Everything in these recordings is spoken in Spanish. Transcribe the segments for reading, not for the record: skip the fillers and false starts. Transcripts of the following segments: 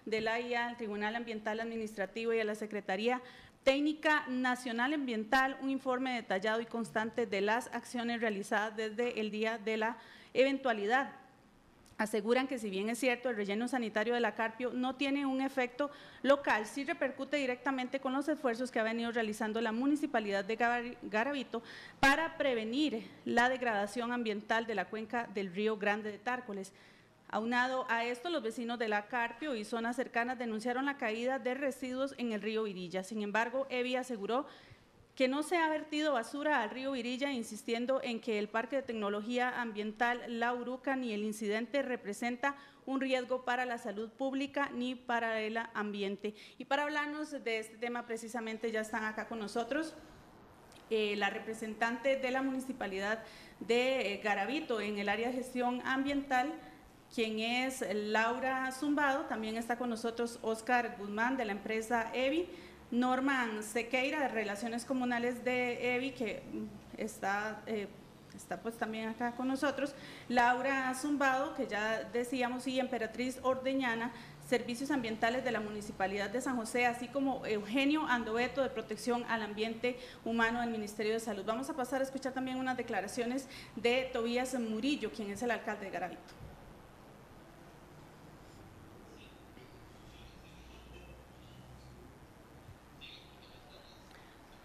de la IA, al Tribunal Ambiental Administrativo y a la Secretaría Técnica Nacional Ambiental un informe detallado y constante de las acciones realizadas desde el día de la eventualidad. Aseguran que si bien es cierto el relleno sanitario de la Carpio no tiene un efecto local, sí repercute directamente con los esfuerzos que ha venido realizando la Municipalidad de Garavito para prevenir la degradación ambiental de la cuenca del Río Grande de Tárcoles. Aunado a esto, los vecinos de la Carpio y zonas cercanas denunciaron la caída de residuos en el río Virilla. Sin embargo, EVI aseguró que no se ha vertido basura al río Virilla, insistiendo en que el Parque de Tecnología Ambiental La Uruca ni el incidente representa un riesgo para la salud pública ni para el ambiente. Y para hablarnos de este tema precisamente ya están acá con nosotros la representante de la Municipalidad de Garavito en el área de gestión ambiental, quien es Laura Zumbado. También está con nosotros Óscar Guzmán de la empresa EVI, Norman Sequeira de Relaciones Comunales de EVI, que está pues también acá con nosotros, Laura Zumbado, que ya decíamos, y Emperatriz Ordeñana, Servicios Ambientales de la Municipalidad de San José, así como Eugenio Andoveto de Protección al Ambiente Humano del Ministerio de Salud. Vamos a pasar a escuchar también unas declaraciones de Tobías Murillo, quien es el alcalde de Garavito.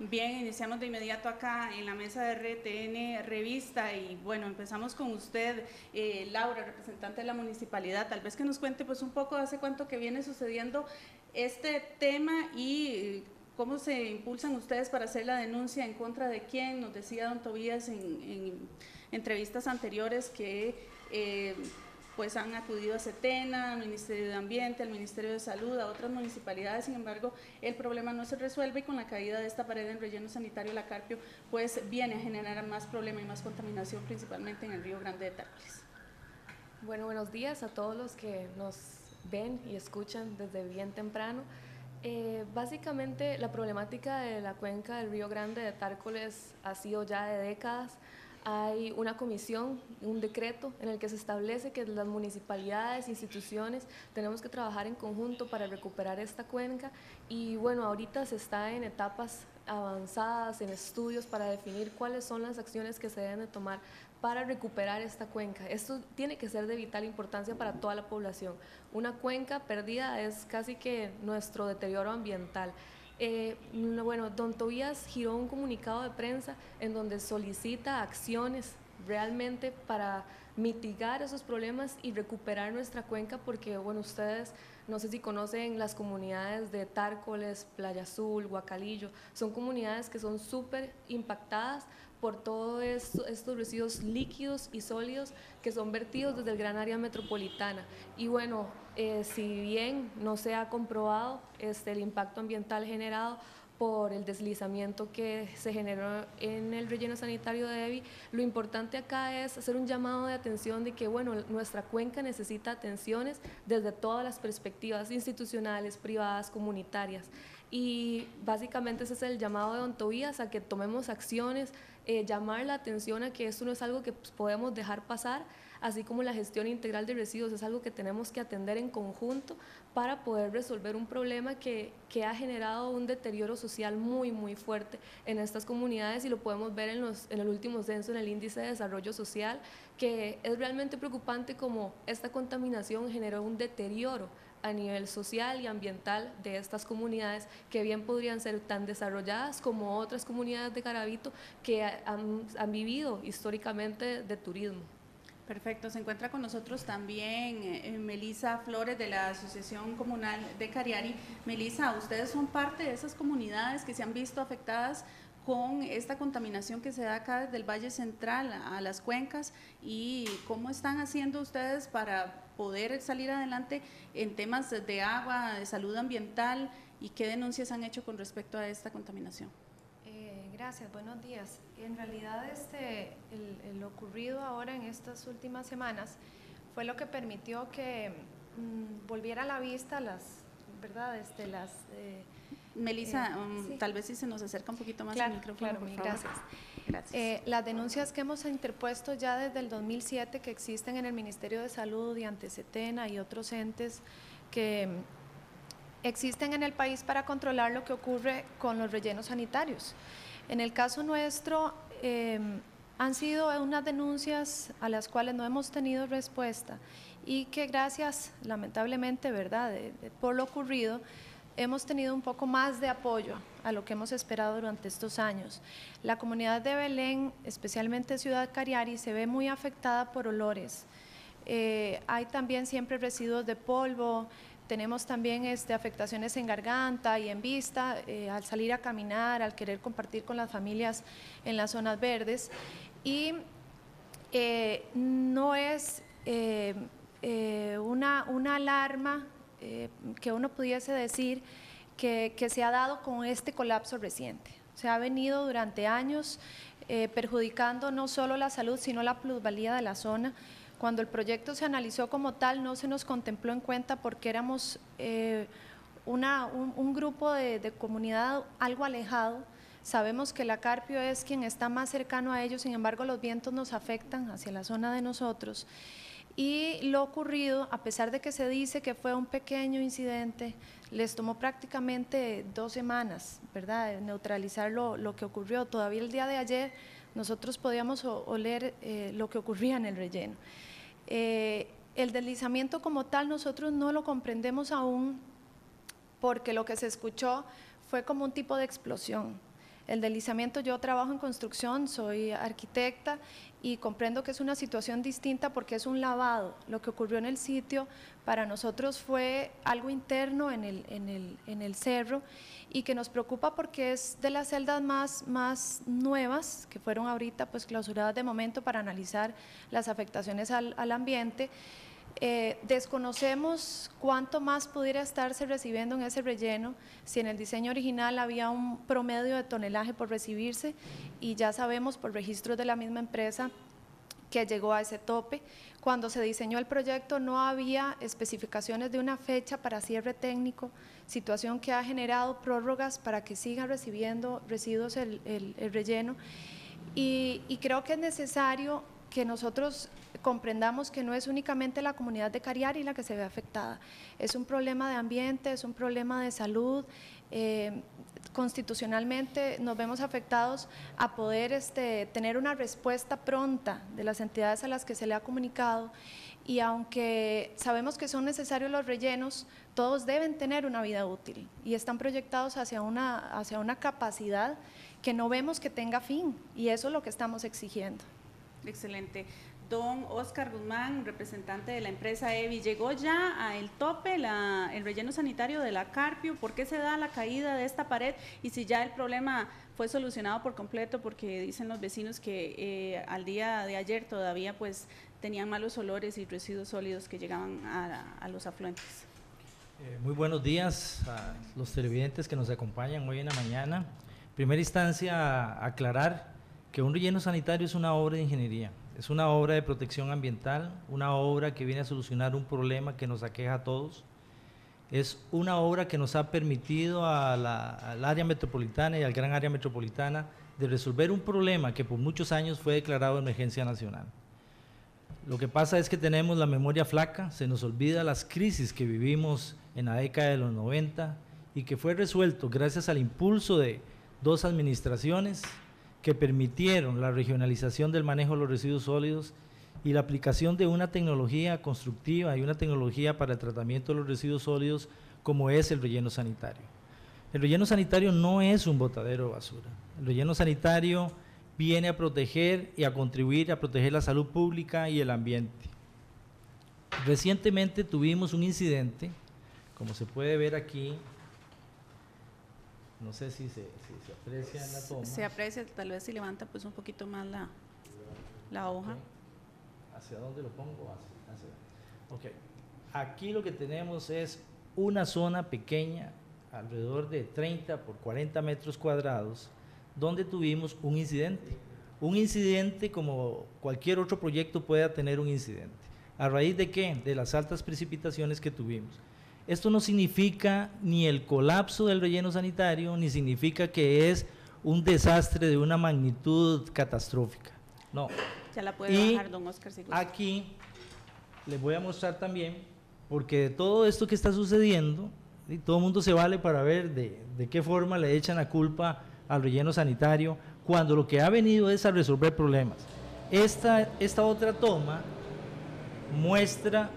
Bien, iniciamos de inmediato acá en la mesa de RTN Revista y bueno, empezamos con usted, Laura, representante de la municipalidad. Tal vez que nos cuente pues un poco hace cuánto que viene sucediendo este tema y cómo se impulsan ustedes para hacer la denuncia en contra de quién. Nos decía don Tobías en entrevistas anteriores que pues han acudido a CETENA, al Ministerio de Ambiente, al Ministerio de Salud, a otras municipalidades. Sin embargo, el problema no se resuelve y con la caída de esta pared en relleno sanitario La Carpio, pues viene a generar más problema y más contaminación, principalmente en el Río Grande de Tárcoles. Bueno, buenos días a todos los que nos ven y escuchan desde bien temprano. Básicamente, la problemática de la cuenca del Río Grande de Tárcoles ha sido ya de décadas. Hay una comisión, un decreto en el que se establece que las municipalidades, instituciones, tenemos que trabajar en conjunto para recuperar esta cuenca y bueno, ahorita se está en etapas avanzadas, en estudios para definir cuáles son las acciones que se deben de tomar para recuperar esta cuenca. Esto tiene que ser de vital importancia para toda la población. Una cuenca perdida es casi que nuestro deterioro ambiental. Bueno, don Tobías giró un comunicado de prensa en donde solicita acciones realmente para mitigar esos problemas y recuperar nuestra cuenca, porque bueno, ustedes no sé si conocen las comunidades de Tárcoles, Playa Azul, Guacalillo, son comunidades que son súper impactadas por todos estos residuos líquidos y sólidos que son vertidos desde el gran área metropolitana. Y bueno, si bien no se ha comprobado el impacto ambiental generado por el deslizamiento que se generó en el relleno sanitario de EVI, lo importante acá es hacer un llamado de atención de que bueno, nuestra cuenca necesita atenciones desde todas las perspectivas institucionales, privadas, comunitarias. Y básicamente ese es el llamado de don Tobías a que tomemos acciones, llamar la atención a que esto no es algo que pues, podemos dejar pasar, así como la gestión integral de residuos es algo que tenemos que atender en conjunto para poder resolver un problema que ha generado un deterioro social muy, muy fuerte en estas comunidades y lo podemos ver en el último censo, en el índice de desarrollo social, que es realmente preocupante como esta contaminación generó un deterioro a nivel social y ambiental de estas comunidades que bien podrían ser tan desarrolladas como otras comunidades de Garavito que han vivido históricamente de turismo. Perfecto, se encuentra con nosotros también Melisa Flores de la Asociación Comunal de Cariari. Melisa, ustedes son parte de esas comunidades que se han visto afectadas con esta contaminación que se da acá desde el Valle Central a las cuencas, y cómo están haciendo ustedes para poder salir adelante en temas de agua, de salud ambiental, y qué denuncias han hecho con respecto a esta contaminación. Gracias, buenos días. En realidad lo ocurrido ahora en estas últimas semanas fue lo que permitió que volviera a la vista ¿verdad? Melisa, sí. Tal vez si se nos acerca un poquito más claro, el micrófono, claro, por mil favor. gracias. Gracias. Las denuncias que hemos interpuesto ya desde el 2007 que existen en el Ministerio de Salud y ante CETENA y otros entes que existen en el país para controlar lo que ocurre con los rellenos sanitarios. En el caso nuestro, han sido unas denuncias a las cuales no hemos tenido respuesta y que gracias, lamentablemente, ¿verdad?, por lo ocurrido, hemos tenido un poco más de apoyo a lo que hemos esperado durante estos años. La comunidad de Belén, especialmente Ciudad Cariari, se ve muy afectada por olores. Hay también siempre residuos de polvo, tenemos también afectaciones en garganta y en vista, al salir a caminar, al querer compartir con las familias en las zonas verdes. Y no es una alarma que uno pudiese decir que se ha dado con este colapso reciente. Se ha venido durante años perjudicando no solo la salud, sino la plusvalía de la zona. Cuando el proyecto se analizó como tal, no se nos contempló en cuenta porque éramos un grupo de comunidad algo alejado. Sabemos que la Carpio es quien está más cercano a ellos, sin embargo los vientos nos afectan hacia la zona de nosotros. Y lo ocurrido, a pesar de que se dice que fue un pequeño incidente, les tomó prácticamente 2 semanas, ¿verdad?, neutralizar lo que ocurrió. Todavía el día de ayer nosotros podíamos oler lo que ocurría en el relleno. El deslizamiento como tal nosotros no lo comprendemos aún porque lo que se escuchó fue como un tipo de explosión. El deslizamiento, yo trabajo en construcción, soy arquitecta y comprendo que es una situación distinta porque es un lavado. Lo que ocurrió en el sitio para nosotros fue algo interno en el cerro y que nos preocupa porque es de las celdas más nuevas que fueron ahorita pues clausuradas de momento para analizar las afectaciones al ambiente. Desconocemos cuánto más pudiera estarse recibiendo en ese relleno, si en el diseño original había un promedio de tonelaje por recibirse y ya sabemos por registros de la misma empresa que llegó a ese tope. Cuando se diseñó el proyecto no había especificaciones de una fecha para cierre técnico, situación que ha generado prórrogas para que sigan recibiendo residuos el relleno y creo que es necesario que nosotros comprendamos que no es únicamente la comunidad de Cariari la que se ve afectada, es un problema de ambiente, es un problema de salud, constitucionalmente nos vemos afectados a poder tener una respuesta pronta de las entidades a las que se le ha comunicado y aunque sabemos que son necesarios los rellenos, todos deben tener una vida útil y están proyectados hacia una capacidad que no vemos que tenga fin y eso es lo que estamos exigiendo. Excelente. Don Oscar Guzmán, representante de la empresa EVI, ¿llegó ya al tope el relleno sanitario de la Carpio? ¿Por qué se da la caída de esta pared? Y si ya el problema fue solucionado por completo, porque dicen los vecinos que al día de ayer todavía pues tenían malos olores y residuos sólidos que llegaban a los afluentes. Muy buenos días a los televidentes que nos acompañan hoy en la mañana. En primera instancia, aclarar que un relleno sanitario es una obra de ingeniería. Es una obra de protección ambiental, una obra que viene a solucionar un problema que nos aqueja a todos. Es una obra que nos ha permitido al área metropolitana y al gran área metropolitana de resolver un problema que por muchos años fue declarado emergencia nacional. Lo que pasa es que tenemos la memoria flaca, se nos olvida las crisis que vivimos en la década de los 90 y que fue resuelto gracias al impulso de 2 administraciones que permitieron la regionalización del manejo de los residuos sólidos y la aplicación de una tecnología constructiva y una tecnología para el tratamiento de los residuos sólidos como es el relleno sanitario. El relleno sanitario no es un botadero de basura. El relleno sanitario viene a proteger y a contribuir a proteger la salud pública y el ambiente. Recientemente tuvimos un incidente, como se puede ver aquí. No sé si se aprecia en la toma. Se aprecia, tal vez si levanta pues un poquito más la hoja. Okay. ¿Hacia dónde lo pongo? Okay. Aquí lo que tenemos es una zona pequeña, alrededor de 30 por 40 metros cuadrados, donde tuvimos un incidente. Un incidente como cualquier otro proyecto pueda tener un incidente. ¿A raíz de qué? De las altas precipitaciones que tuvimos. Esto no significa ni el colapso del relleno sanitario, ni significa que es un desastre de una magnitud catastrófica. No. Ya la puede bajar, don Oscar, si gusta. Aquí les voy a mostrar también, porque de todo esto que está sucediendo, y todo el mundo se vale para ver de qué forma le echan la culpa al relleno sanitario, cuando lo que ha venido es a resolver problemas. Esta otra toma muestra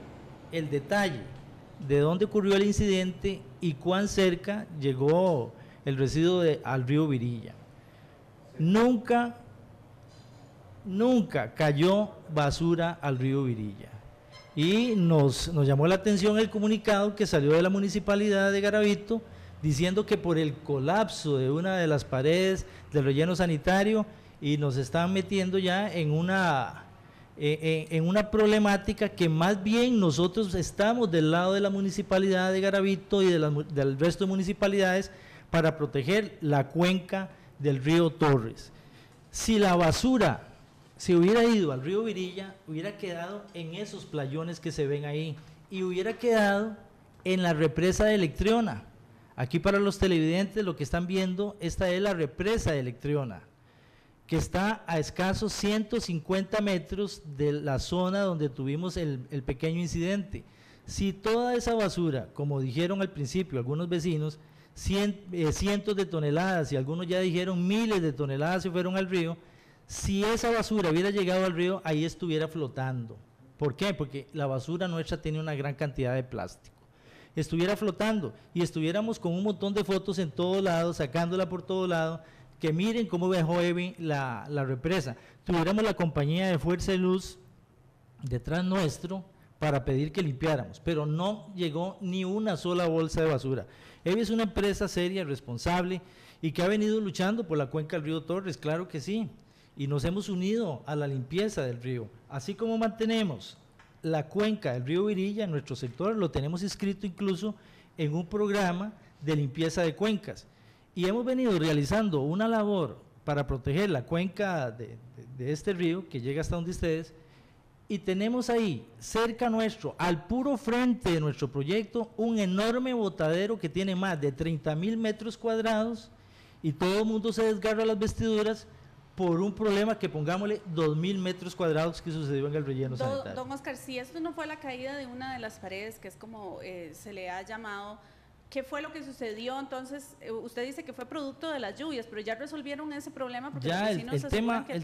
el detalle de dónde ocurrió el incidente y cuán cerca llegó el residuo al río Virilla. Nunca cayó basura al río Virilla. Y nos llamó la atención el comunicado que salió de la Municipalidad de Garavito diciendo que por el colapso de una de las paredes del relleno sanitario, y nos están metiendo ya en una problemática que más bien nosotros estamos del lado de la Municipalidad de Garavito y del resto de municipalidades para proteger la cuenca del río Torres. Si la basura se hubiera ido al río Virilla, hubiera quedado en esos playones que se ven ahí y hubiera quedado en la represa de Electriona. Aquí para los televidentes lo que están viendo, esta es la represa de Electriona, que está a escasos 150 metros de la zona donde tuvimos el pequeño incidente. Si toda esa basura, como dijeron al principio algunos vecinos, cientos de toneladas, y algunos ya dijeron miles de toneladas se fueron al río, si esa basura hubiera llegado al río, ahí estuviera flotando. ¿Por qué? Porque la basura nuestra tiene una gran cantidad de plástico. Estuviera flotando y estuviéramos con un montón de fotos en todos lados, sacándola por todo lado, que miren cómo dejó Evi la represa. Tuviéramos la compañía de Fuerza de Luz detrás nuestro para pedir que limpiáramos, pero no llegó ni una sola bolsa de basura. Evi es una empresa seria, responsable y que ha venido luchando por la cuenca del río Torres, claro que sí, y nos hemos unido a la limpieza del río, así como mantenemos la cuenca del río Virilla en nuestro sector, lo tenemos inscrito incluso en un programa de limpieza de cuencas, y hemos venido realizando una labor para proteger la cuenca de este río que llega hasta donde ustedes, y tenemos ahí cerca nuestro, al puro frente de nuestro proyecto, un enorme botadero que tiene más de 30,000 metros cuadrados, y todo el mundo se desgarra las vestiduras por un problema que pongámosle 2,000 metros cuadrados que sucedió en el relleno sanitario. Don Oscar, si esto no fue la caída de una de las paredes, que es como se le ha llamado, ¿qué fue lo que sucedió? Entonces, usted dice que fue producto de las lluvias, pero ya resolvieron ese problema. Porque ya el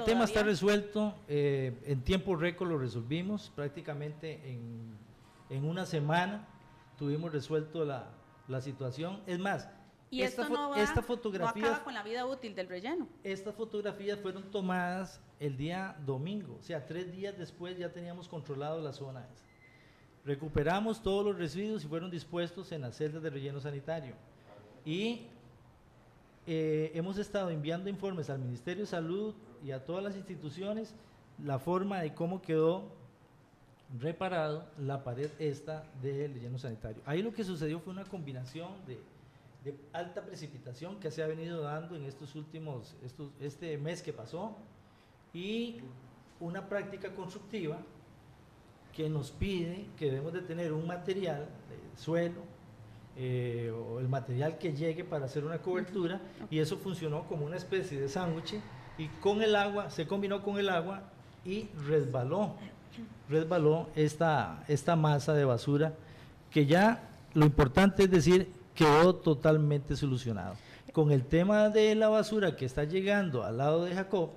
tema está resuelto, en tiempo récord lo resolvimos, prácticamente en una semana tuvimos resuelto la situación. Es más, y esta fotografía no acaba con la vida útil del relleno. Estas fotografías fueron tomadas el día domingo, o sea, 3 días después ya teníamos controlado la zona esa. Recuperamos todos los residuos y fueron dispuestos en las celdas de relleno sanitario. Y hemos estado enviando informes al Ministerio de Salud y a todas las instituciones la forma de cómo quedó reparado la pared esta del relleno sanitario. Ahí lo que sucedió fue una combinación de alta precipitación que se ha venido dando en este mes que pasó, y una práctica constructiva que nos pide que debemos de tener un material de suelo o el material que llegue para hacer una cobertura, y eso funcionó como una especie de sándwich, y con el agua, se combinó con el agua y resbaló esta masa de basura, que ya lo importante es decir, quedó totalmente solucionado. Con el tema de la basura que está llegando al lado de Jacob,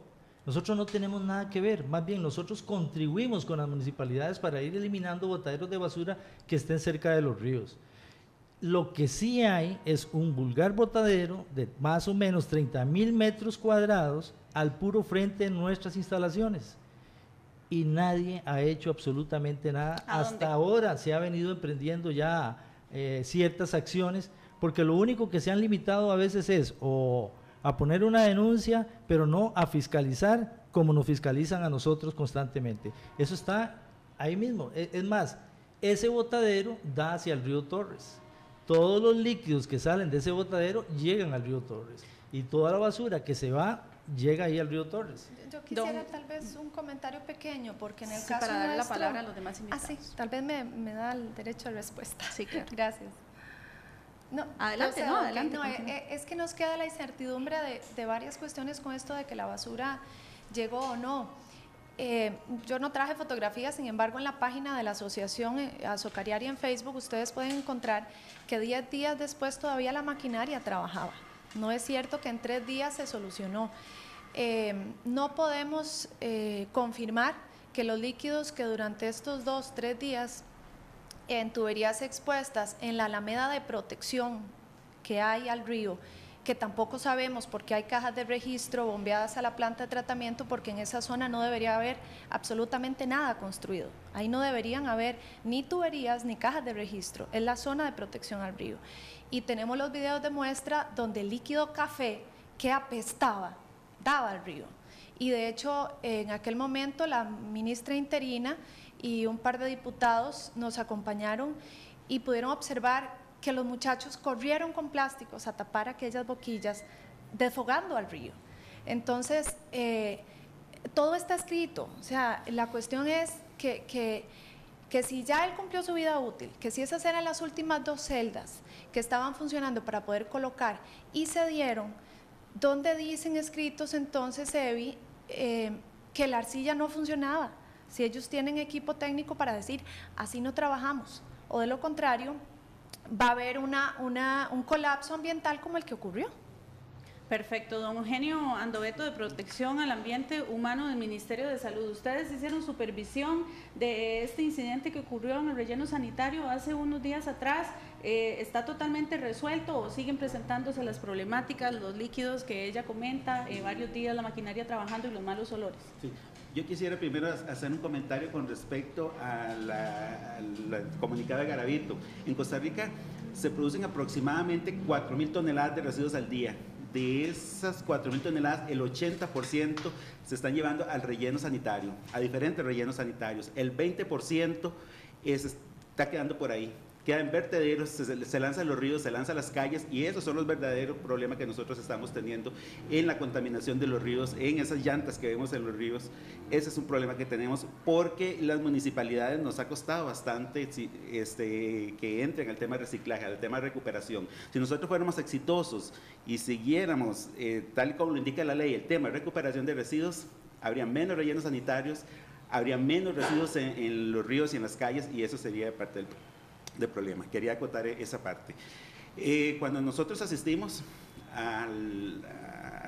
nosotros no tenemos nada que ver, más bien nosotros contribuimos con las municipalidades para ir eliminando botaderos de basura que estén cerca de los ríos. Lo que sí hay es un vulgar botadero de más o menos 30,000 metros cuadrados al puro frente de nuestras instalaciones, y nadie ha hecho absolutamente nada. Hasta ahora se ha venido emprendiendo ya ciertas acciones, porque lo único que se han limitado a veces es o a poner una denuncia, pero no a fiscalizar como nos fiscalizan a nosotros constantemente. Eso está ahí mismo. Es más, ese botadero da hacia el río Torres. Todos los líquidos que salen de ese botadero llegan al río Torres, y toda la basura que se va llega ahí al río Torres. Yo quisiera tal vez un comentario pequeño, porque en el caso para darle nuestro, la palabra a los demás invitados. Sí, tal vez me da el derecho de respuesta. Sí, claro. Gracias. No, adelante, es que nos queda la incertidumbre de varias cuestiones con esto de que la basura llegó o no. Yo no traje fotografías, sin embargo en la página de la asociación Azucariaria en Facebook ustedes pueden encontrar que 10 días después todavía la maquinaria trabajaba. No es cierto que en 3 días se solucionó. No podemos confirmar que los líquidos que durante estos 2-3 días en tuberías expuestas en la alameda de protección que hay al río, que tampoco sabemos porque hay cajas de registro bombeadas a la planta de tratamiento, porque en esa zona no debería haber absolutamente nada construido. Ahí no deberían haber ni tuberías ni cajas de registro, es la zona de protección al río. Y tenemos los videos de muestra donde el líquido café que apestaba daba al río. Y de hecho, en aquel momento la ministra interina y un par de diputados nos acompañaron y pudieron observar que los muchachos corrieron con plásticos a tapar aquellas boquillas, desfogando al río. Entonces, todo está escrito. O sea, la cuestión es que si ya él cumplió su vida útil, que si esas eran las últimas 2 celdas que estaban funcionando para poder colocar y se dieron, ¿dónde dicen escritos entonces, Evi, que la arcilla no funcionaba? Si ellos tienen equipo técnico para decir, así no trabajamos, o de lo contrario, va a haber un colapso ambiental como el que ocurrió. Perfecto. Don Eugenio Andoveto, de Protección al Ambiente Humano del Ministerio de Salud. Ustedes hicieron supervisión de este incidente que ocurrió en el relleno sanitario hace unos días atrás. ¿Está totalmente resuelto o siguen presentándose las problemáticas, los líquidos que ella comenta, varios días la maquinaria trabajando y los malos olores? Sí. Yo quisiera primero hacer un comentario con respecto al comunicado de Garavito. En Costa Rica se producen aproximadamente 4.000 toneladas de residuos al día. De esas 4.000 toneladas, el 80% se están llevando al relleno sanitario, a diferentes rellenos sanitarios. El 20% está quedando por ahí. Queda en vertederos, se lanzan los ríos, se lanzan las calles, y esos son los verdaderos problemas que nosotros estamos teniendo en la contaminación de los ríos, en esas llantas que vemos en los ríos. Ese es un problema que tenemos porque las municipalidades nos ha costado bastante que entren al tema de reciclaje, al tema de recuperación. Si nosotros fuéramos exitosos y siguiéramos, tal como lo indica la ley, el tema de recuperación de residuos, habría menos rellenos sanitarios, habría menos residuos en los ríos y en las calles, y eso sería parte del problema. Quería acotar esa parte. Cuando nosotros asistimos a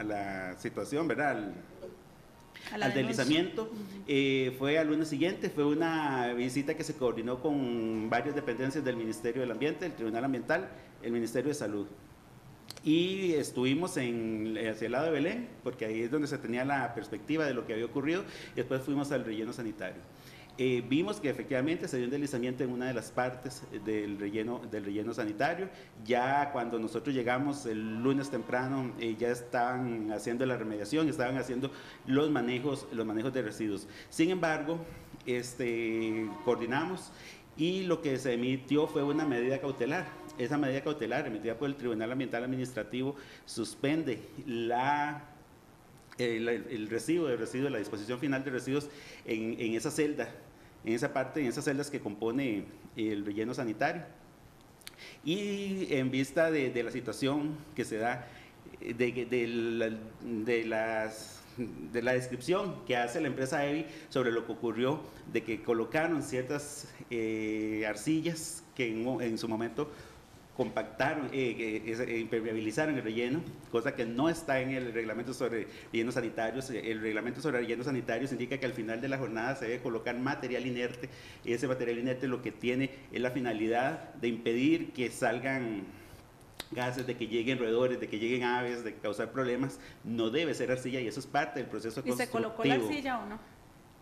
la situación, ¿verdad?, al deslizamiento, fue al lunes siguiente, fue una visita que se coordinó con varias dependencias del Ministerio del Ambiente, el Tribunal Ambiental, el Ministerio de Salud. Y estuvimos hacia el lado de Belén, porque ahí es donde se tenía la perspectiva de lo que había ocurrido, y después fuimos al relleno sanitario. Vimos que efectivamente se dio un deslizamiento en una de las partes del relleno sanitario. Ya cuando nosotros llegamos el lunes temprano, ya estaban haciendo la remediación, estaban haciendo los manejos de residuos. Sin embargo, coordinamos, y lo que se emitió fue una medida cautelar. Esa medida cautelar, emitida por el Tribunal Ambiental Administrativo, suspende el residuo, la disposición final de residuos en esa celda, en esa parte, en esas celdas que compone el relleno sanitario. Y en vista de la situación que se da, de la descripción que hace la empresa EVI sobre lo que ocurrió, de que colocaron ciertas arcillas que en su momento compactaron, impermeabilizaron el relleno, cosa que no está en el reglamento sobre rellenos sanitarios. El reglamento sobre rellenos sanitarios indica que al final de la jornada se debe colocar material inerte, y ese material inerte lo que tiene es la finalidad de impedir que salgan gases, de que lleguen roedores, de que lleguen aves, de causar problemas. No debe ser arcilla, y eso es parte del proceso constructivo. ¿Y se colocó la arcilla o no?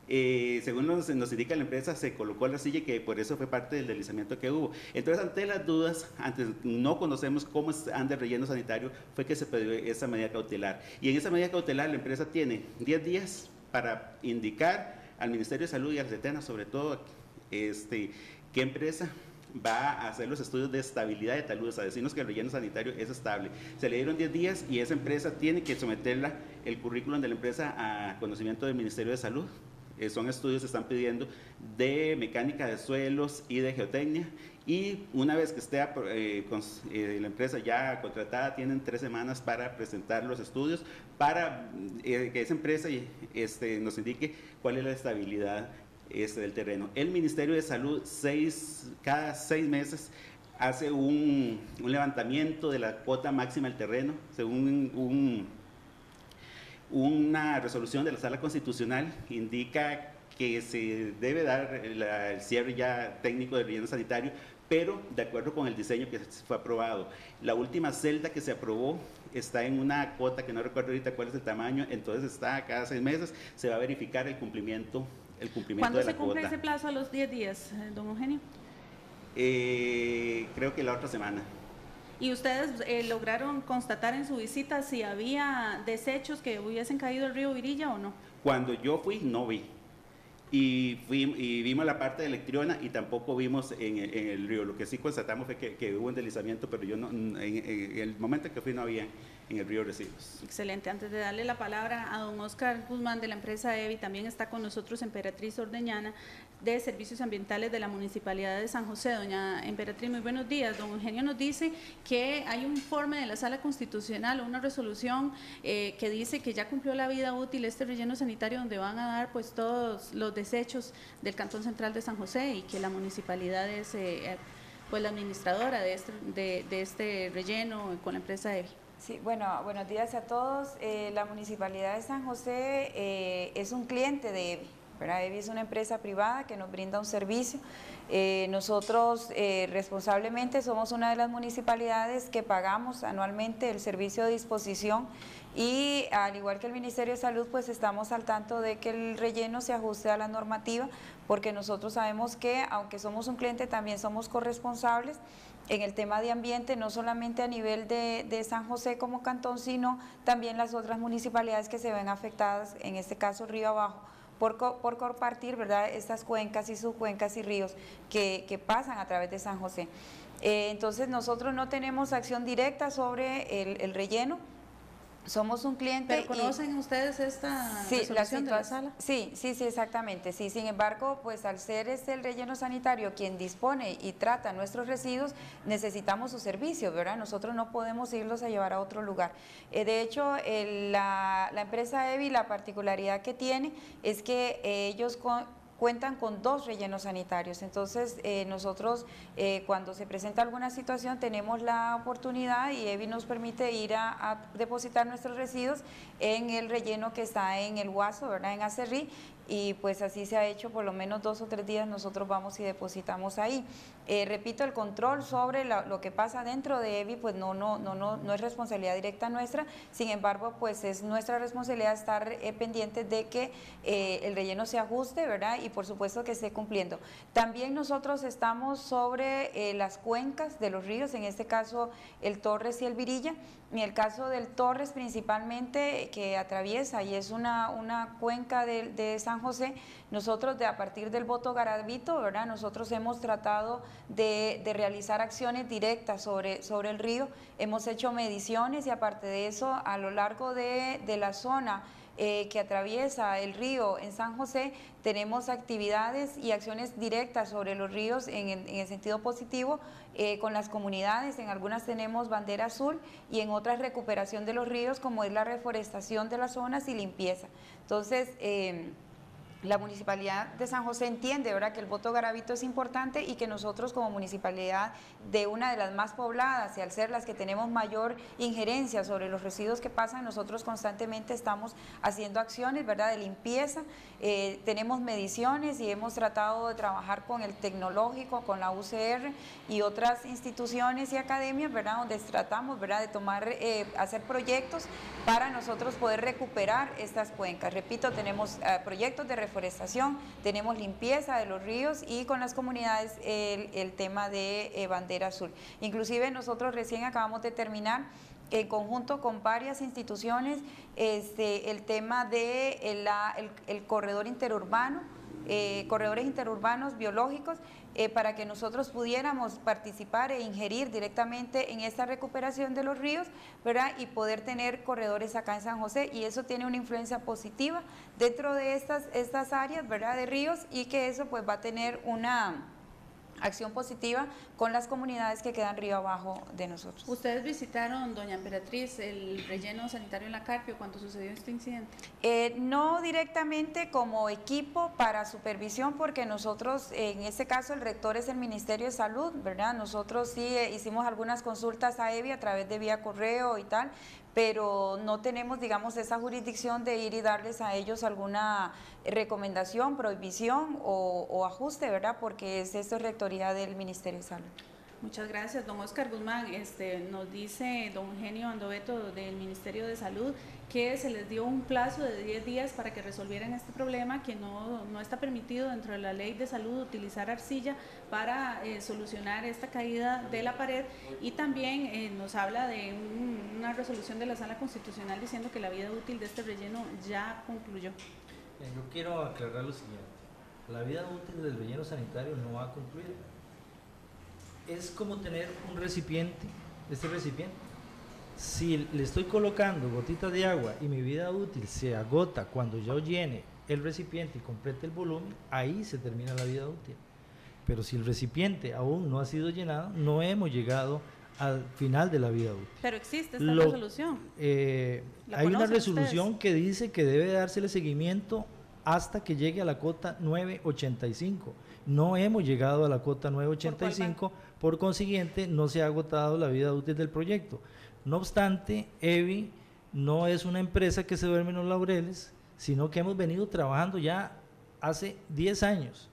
Según nos indica la empresa, se colocó la arcilla, que por eso fue parte del deslizamiento que hubo. Entonces, ante las dudas, no conocemos cómo anda el relleno sanitario, fue que se pidió esa medida cautelar. Y en esa medida cautelar la empresa tiene 10 días para indicar al Ministerio de Salud y al CETENA, sobre todo, qué empresa va a hacer los estudios de estabilidad de taludes, a decirnos que el relleno sanitario es estable. Se le dieron 10 días y esa empresa tiene que someterla, el currículum de la empresa, a conocimiento del Ministerio de Salud. Son estudios que están pidiendo de mecánica de suelos y de geotecnia, y una vez que esté la empresa ya contratada, tienen 3 semanas para presentar los estudios, para que esa empresa nos indique cuál es la estabilidad del terreno. El Ministerio de Salud cada 6 meses hace un levantamiento de la cuota máxima del terreno, según una resolución de la Sala Constitucional indica que se debe dar el cierre ya técnico del relleno sanitario, pero de acuerdo con el diseño que fue aprobado. La última celda que se aprobó está en una cuota que no recuerdo ahorita cuál es el tamaño, entonces está cada 6 meses, se va a verificar el cumplimiento de la cuota. ¿Cuándo se cumple ese plazo a los 10 días, don Eugenio? Creo que la otra semana. ¿Y ustedes lograron constatar en su visita si había desechos que hubiesen caído al río Virilla o no? Cuando yo fui, no vi. Y vimos la parte de Electriona y tampoco vimos en el río. Lo que sí constatamos fue que hubo un deslizamiento, pero yo no, en el momento en que fui no había en el río residuos. Excelente. Antes de darle la palabra a don Oscar Guzmán de la empresa EVI, también está con nosotros Emperatriz Ordeñana de Servicios Ambientales de la Municipalidad de San José. Doña Emperatriz, muy buenos días. Don Eugenio nos dice que hay un informe de la Sala Constitucional, una resolución que dice que ya cumplió la vida útil este relleno sanitario donde van a dar pues todos los desechos del Cantón Central de San José y que la municipalidad es pues la administradora de este relleno con la empresa EVI. Sí, bueno, buenos días a todos. La Municipalidad de San José es un cliente de EVI. EVI es una empresa privada que nos brinda un servicio. Nosotros responsablemente somos una de las municipalidades que pagamos anualmente el servicio de disposición y al igual que el Ministerio de Salud, pues estamos al tanto de que el relleno se ajuste a la normativa, porque nosotros sabemos que aunque somos un cliente también somos corresponsables en el tema de ambiente, no solamente a nivel de San José como cantón, sino también las otras municipalidades que se ven afectadas, en este caso Río Abajo, por compartir, ¿verdad?, estas cuencas y subcuencas y ríos que pasan a través de San José. Entonces nosotros no tenemos acción directa sobre el relleno. Somos un cliente. ¿Pero conocen ustedes esta resolución de la sala? Sí, exactamente. Sí, sin embargo, pues al ser el relleno sanitario quien dispone y trata nuestros residuos, necesitamos su servicio, ¿verdad? Nosotros no podemos irlos a llevar a otro lugar. De hecho, la empresa EVI, la particularidad que tiene es que ellos cuentan con 2 rellenos sanitarios. Entonces nosotros cuando se presenta alguna situación tenemos la oportunidad y EVI nos permite ir a depositar nuestros residuos en el relleno que está en el Guaso, ¿verdad?, en Acerrí, y pues así se ha hecho. Por lo menos 2 o 3 días nosotros vamos y depositamos ahí. Repito, el control sobre lo que pasa dentro de EVI pues no es responsabilidad directa nuestra. Sin embargo, pues es nuestra responsabilidad estar pendientes de que el relleno se ajuste, ¿verdad?, y por supuesto que esté cumpliendo. También nosotros estamos sobre las cuencas de los ríos, en este caso el Torres y el Virilla. En el caso del Torres principalmente, que atraviesa y es una cuenca de San José, nosotros a partir del voto Garavito, ¿verdad?, nosotros hemos tratado de realizar acciones directas sobre el río. Hemos hecho mediciones y aparte de eso, a lo largo de la zona que atraviesa el río en San José, tenemos actividades y acciones directas sobre los ríos en el sentido positivo con las comunidades. En algunas tenemos bandera azul y en otras recuperación de los ríos, como es la reforestación de las zonas y limpieza. Entonces, la Municipalidad de San José entiende, ¿verdad?, que el voto Garavito es importante y que nosotros como municipalidad de una de las más pobladas y al ser las que tenemos mayor injerencia sobre los residuos que pasan, nosotros constantemente estamos haciendo acciones, ¿verdad?, de limpieza. Tenemos mediciones y hemos tratado de trabajar con el tecnológico, con la UCR y otras instituciones y academias, ¿verdad?, donde tratamos, ¿verdad?, de tomar, hacer proyectos para nosotros poder recuperar estas cuencas. Repito, tenemos proyectos de reforestación, tenemos limpieza de los ríos y con las comunidades el tema de bandera azul. Inclusive nosotros recién acabamos de terminar en conjunto con varias instituciones el tema de el corredor interurbano, corredores interurbanos biológicos, para que nosotros pudiéramos participar e ingerir directamente en esta recuperación de los ríos, ¿verdad?, y poder tener corredores acá en San José, y eso tiene una influencia positiva dentro de estas áreas, ¿verdad?, de ríos, y que eso pues va a tener acción positiva con las comunidades que quedan río abajo de nosotros. ¿Ustedes visitaron, doña Emperatriz, el relleno sanitario en la Carpio cuando sucedió este incidente? No directamente como equipo para supervisión, porque nosotros, en este caso el rector es el Ministerio de Salud, ¿verdad? Nosotros sí hicimos algunas consultas a EVI a través de vía correo y tal, pero no tenemos, digamos, esa jurisdicción de ir y darles a ellos alguna recomendación, prohibición o ajuste, ¿verdad? Porque esto es rectoría del Ministerio de Salud. Muchas gracias, don Oscar Guzmán. Nos dice don Eugenio Andoveto del Ministerio de Salud que se les dio un plazo de 10 días para que resolvieran este problema, que no está permitido dentro de la ley de salud utilizar arcilla para solucionar esta caída de la pared, y también nos habla de una resolución de la Sala Constitucional diciendo que la vida útil de este relleno ya concluyó. Yo quiero aclarar lo siguiente: la vida útil del relleno sanitario no ha concluido. Es como tener un recipiente, este recipiente, si le estoy colocando gotitas de agua y mi vida útil se agota cuando yo llene el recipiente y complete el volumen, ahí se termina la vida útil. Pero si el recipiente aún no ha sido llenado, no hemos llegado al final de la vida útil. Pero existe esta resolución. Hay una resolución que dice que debe dársele seguimiento hasta que llegue a la cota 985. No hemos llegado a la cota 985, por consiguiente no se ha agotado la vida útil del proyecto. No obstante, EVI no es una empresa que se duerme en los laureles, sino que hemos venido trabajando ya hace 10 años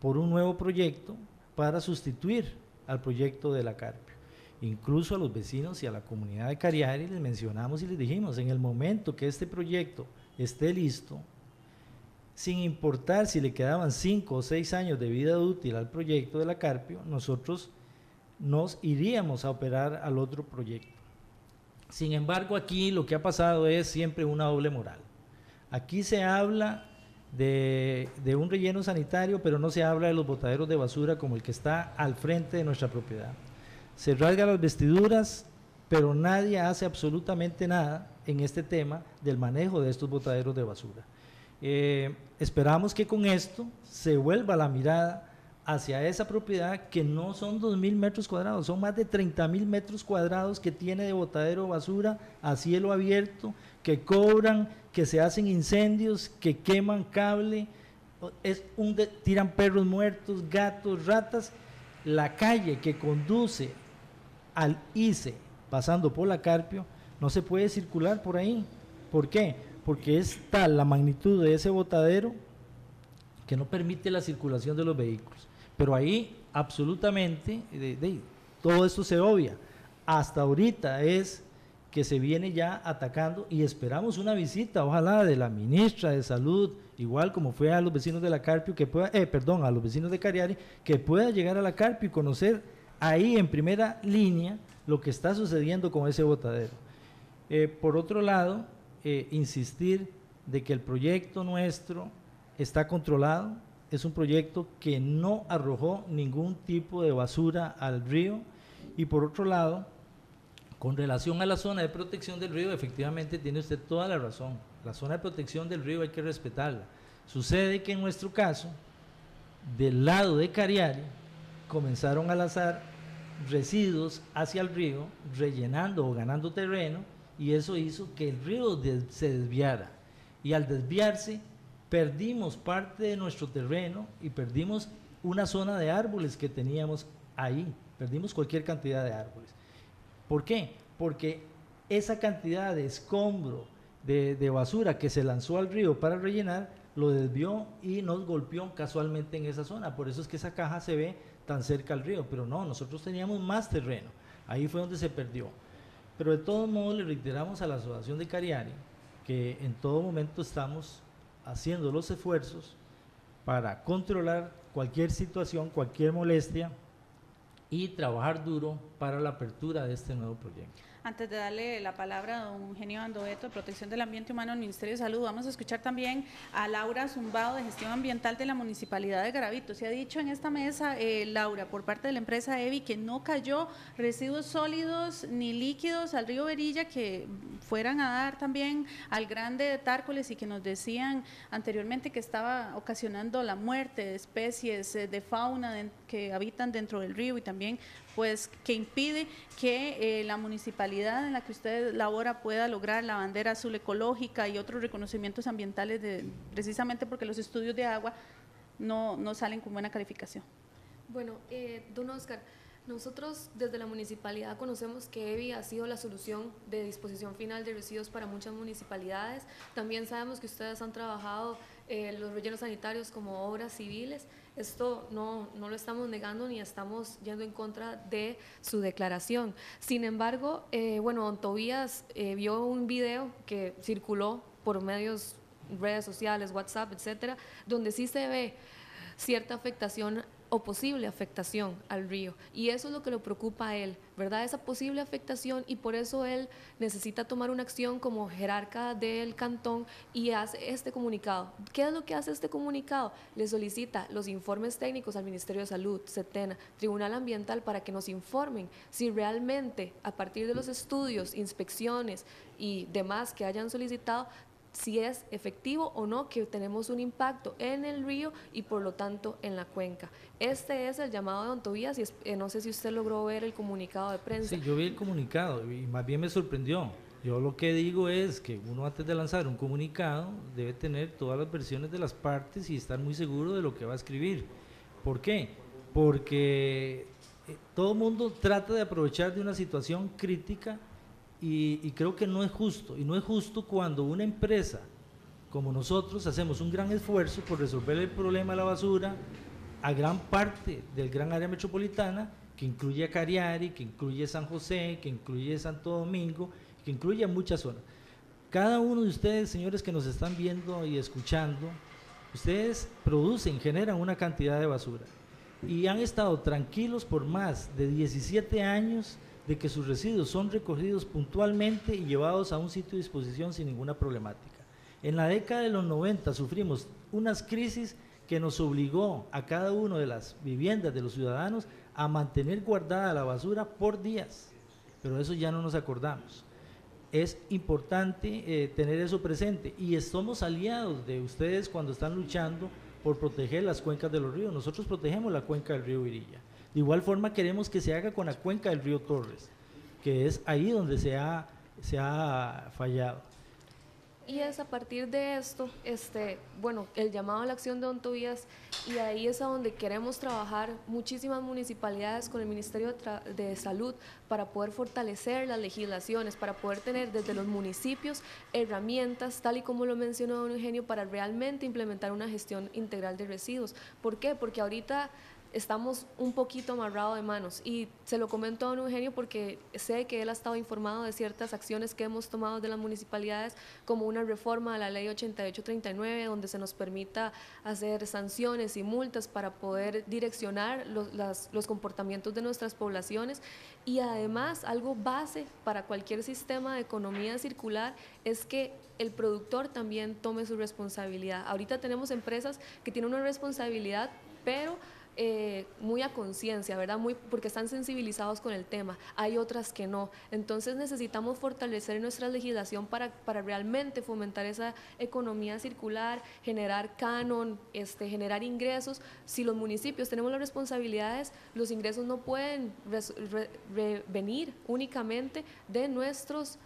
por un nuevo proyecto para sustituir al proyecto de la Carpio. Incluso a los vecinos y a la comunidad de Cariari les mencionamos y les dijimos, en el momento que este proyecto esté listo, sin importar si le quedaban 5 o 6 años de vida útil al proyecto de la Carpio, nosotros nos iríamos a operar al otro proyecto. Sin embargo, aquí lo que ha pasado es siempre una doble moral. Aquí se habla de un relleno sanitario, pero no se habla de los botaderos de basura como el que está al frente de nuestra propiedad. Se rasgan las vestiduras, pero nadie hace absolutamente nada en este tema del manejo de estos botaderos de basura. Esperamos que con esto se vuelva la mirada hacia esa propiedad, que no son 2.000 metros cuadrados, son más de 30.000 metros cuadrados que tiene de botadero de basura a cielo abierto, que cobran, que se hacen incendios, que queman cable, tiran perros muertos, gatos, ratas. La calle que conduce al ICE, pasando por la Carpio, no se puede circular por ahí. ¿Por qué? Porque es tal la magnitud de ese botadero que no permite la circulación de los vehículos. Pero ahí absolutamente todo esto se obvia. Hasta ahorita es que se viene ya atacando, y esperamos una visita, ojalá, de la ministra de Salud, igual como fue a los vecinos de la Carpio, a los vecinos de Cariari, que pueda llegar a la Carpio y conocer ahí en primera línea lo que está sucediendo con ese botadero. Por otro lado, insistir de que el proyecto nuestro está controlado, es un proyecto que no arrojó ningún tipo de basura al río. Y por otro lado, con relación a la zona de protección del río, efectivamente tiene usted toda la razón, la zona de protección del río hay que respetarla. Sucede que en nuestro caso, del lado de Cariari, comenzaron a lanzar residuos hacia el río, rellenando o ganando terreno, y eso hizo que el río se desviara, y al desviarse perdimos parte de nuestro terreno y perdimos una zona de árboles que teníamos ahí, perdimos cualquier cantidad de árboles. ¿Por qué? Porque esa cantidad de escombro, de basura que se lanzó al río para rellenar, lo desvió y nos golpeó casualmente en esa zona. Por eso es que esa caja se ve tan cerca al río, pero no, nosotros teníamos más terreno, ahí fue donde se perdió. Pero de todos modos le reiteramos a la asociación de Cariari que en todo momento estamos haciendo los esfuerzos para controlar cualquier situación, cualquier molestia, y trabajar duro para la apertura de este nuevo proyecto. Antes de darle la palabra a don Eugenio Andoveto, de Protección del Ambiente Humano del Ministerio de Salud, vamos a escuchar también a Laura Zumbado, de Gestión Ambiental de la Municipalidad de Garavito. Se ha dicho en esta mesa, Laura, por parte de la empresa EVI, que no cayó residuos sólidos ni líquidos al río Berilla que fueran a dar también al Grande de Tárcoles, y que nos decían anteriormente que estaba ocasionando la muerte de especies de fauna que habitan dentro del río, y también pues que impide que la municipalidad en la que usted labora pueda lograr la bandera azul ecológica y otros reconocimientos ambientales, precisamente porque los estudios de agua no salen con buena calificación. Bueno, don Oscar, nosotros desde la municipalidad conocemos que EVI ha sido la solución de disposición final de residuos para muchas municipalidades. También sabemos que ustedes han trabajado los rellenos sanitarios como obras civiles. Esto no lo estamos negando ni estamos yendo en contra de su declaración. Sin embargo, bueno, don Tobías vio un video que circuló por medios, redes sociales, WhatsApp, etcétera, donde sí se ve cierta afectación o posible afectación al río, y eso es lo que lo preocupa a él, ¿verdad? Esa posible afectación, y por eso él necesita tomar una acción como jerarca del cantón y hace este comunicado. ¿Qué es lo que hace este comunicado? Le solicita los informes técnicos al Ministerio de Salud, CETENA, Tribunal Ambiental, para que nos informen si realmente a partir de los estudios, inspecciones y demás que hayan solicitado, si es efectivo o no que tenemos un impacto en el río y por lo tanto en la cuenca. Este es el llamado de don Tobías, y no sé si usted logró ver el comunicado de prensa. Sí, yo vi el comunicado y más bien me sorprendió. Yo lo que digo es que uno, antes de lanzar un comunicado, debe tener todas las versiones de las partes y estar muy seguro de lo que va a escribir. ¿Por qué? Porque todo el mundo trata de aprovechar de una situación crítica. Y creo que no es justo, y no es justo cuando una empresa como nosotros hacemos un gran esfuerzo por resolver el problema de la basura a gran parte del gran área metropolitana, que incluye a Cariari, que incluye San José, que incluye Santo Domingo, que incluye a muchas zonas. Cada uno de ustedes, señores que nos están viendo y escuchando, ustedes producen, generan una cantidad de basura y han estado tranquilos por más de 17 años de que sus residuos son recogidos puntualmente y llevados a un sitio de disposición sin ninguna problemática. En la década de los 90 sufrimos unas crisis que nos obligó a cada una de las viviendas de los ciudadanos a mantener guardada la basura por días, pero eso ya no nos acordamos. Es importante tener eso presente, y somos aliados de ustedes cuando están luchando por proteger las cuencas de los ríos. Nosotros protegemos la cuenca del río Virilla. De igual forma queremos que se haga con la cuenca del río Torres, que es ahí donde se ha fallado. Y es a partir de esto, bueno, el llamado a la acción de don Tobías, y ahí es a donde queremos trabajar muchísimas municipalidades con el Ministerio de Salud para poder fortalecer las legislaciones, para poder tener desde los municipios herramientas, tal y como lo mencionó don Eugenio, para realmente implementar una gestión integral de residuos. ¿Por qué? Porque ahorita estamos un poquito amarrados de manos, y se lo comento a don Eugenio porque sé que él ha estado informado de ciertas acciones que hemos tomado de las municipalidades, como una reforma a la ley 8839, donde se nos permita hacer sanciones y multas para poder direccionar los comportamientos de nuestras poblaciones. Y además, algo base para cualquier sistema de economía circular es que el productor también tome su responsabilidad. Ahorita tenemos empresas que tienen una responsabilidad, pero muy a conciencia, ¿verdad? Porque están sensibilizados con el tema. Hay otras que no. Entonces necesitamos fortalecer nuestra legislación para realmente fomentar esa economía circular, generar canon, generar ingresos. Si los municipios tenemos las responsabilidades, los ingresos no pueden venir únicamente de nuestros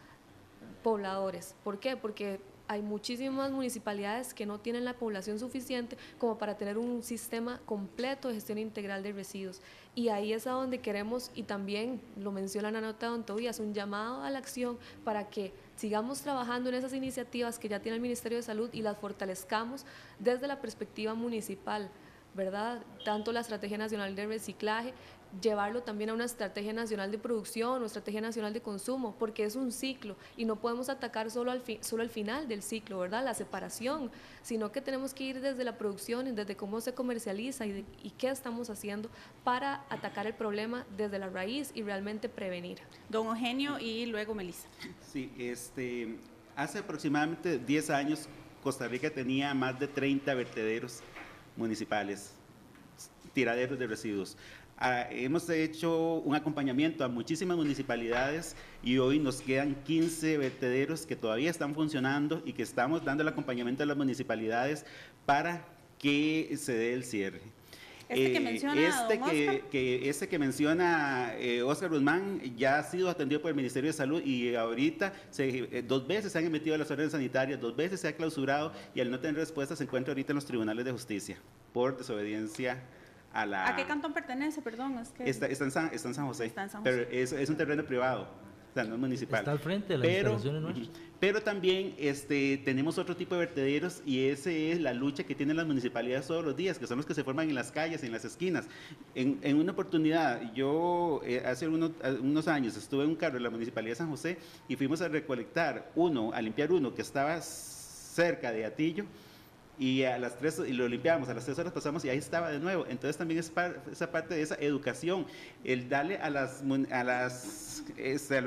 pobladores. ¿Por qué? Porque hay muchísimas municipalidades que no tienen la población suficiente como para tener un sistema completo de gestión integral de residuos. Y ahí es a donde queremos, y también lo menciona la nota de don Tobías, un llamado a la acción para que sigamos trabajando en esas iniciativas que ya tiene el Ministerio de Salud y las fortalezcamos desde la perspectiva municipal, ¿verdad? Tanto la Estrategia Nacional de Reciclaje, llevarlo también a una estrategia nacional de producción o estrategia nacional de consumo, porque es un ciclo y no podemos atacar solo al final del ciclo, ¿verdad? La separación, sino que tenemos que ir desde la producción y desde cómo se comercializa y qué estamos haciendo para atacar el problema desde la raíz y realmente prevenir. Don Eugenio y luego Melissa. Sí, hace aproximadamente 10 años Costa Rica tenía más de 30 vertederos municipales, tiraderos de residuos. Hemos hecho un acompañamiento a muchísimas municipalidades y hoy nos quedan 15 vertederos que todavía están funcionando y que estamos dando el acompañamiento a las municipalidades para que se dé el cierre. Que menciona don Oscar. Que menciona Oscar Guzmán ya ha sido atendido por el Ministerio de Salud y ahorita 2 veces se han emitido las órdenes sanitarias, 2 veces se ha clausurado y al no tener respuesta se encuentra ahorita en los tribunales de justicia por desobediencia a la... ¿A qué cantón pertenece? Perdón, es que... Está en San José, Está en San José. pero es un terreno privado, o sea, no es municipal. Está al frente de las instalaciones nuestras. Pero también tenemos otro tipo de vertederos y esa es la lucha que tienen las municipalidades todos los días, que son los que se forman en las calles, en las esquinas. En una oportunidad, yo hace unos años estuve en un carro en la Municipalidad de San José y fuimos a recolectar a limpiar uno que estaba cerca de Atillo, y a las 3 y lo limpiamos, a las 3 horas pasamos y ahí estaba de nuevo. Entonces también es esa parte de esa educación, el darle a los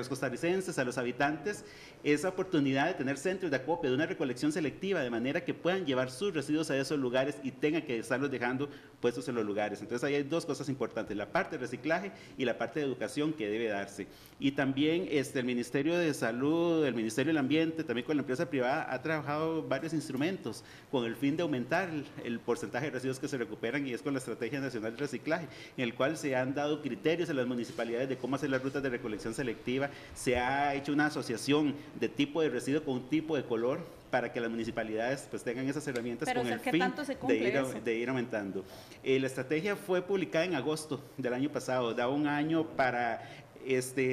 costarricenses, a los habitantes, esa oportunidad de tener centros de acopio, de una recolección selectiva, de manera que puedan llevar sus residuos a esos lugares y tengan que estarlos dejando puestos en los lugares. Entonces ahí hay 2 cosas importantes, la parte de reciclaje y la parte de educación que debe darse. Y también el Ministerio de Salud, el Ministerio del Ambiente, también con la empresa privada, ha trabajado varios instrumentos con el fin de aumentar el porcentaje de residuos que se recuperan, y es con la Estrategia Nacional de Reciclaje, en el cual se han dado criterios a las municipalidades de cómo hacer las rutas de recolección selectiva. Se ha hecho una asociación de tipo de residuo con un tipo de color para que las municipalidades pues tengan esas herramientas. Pero con el fin de ir aumentando. La estrategia fue publicada en agosto del año pasado, da un año para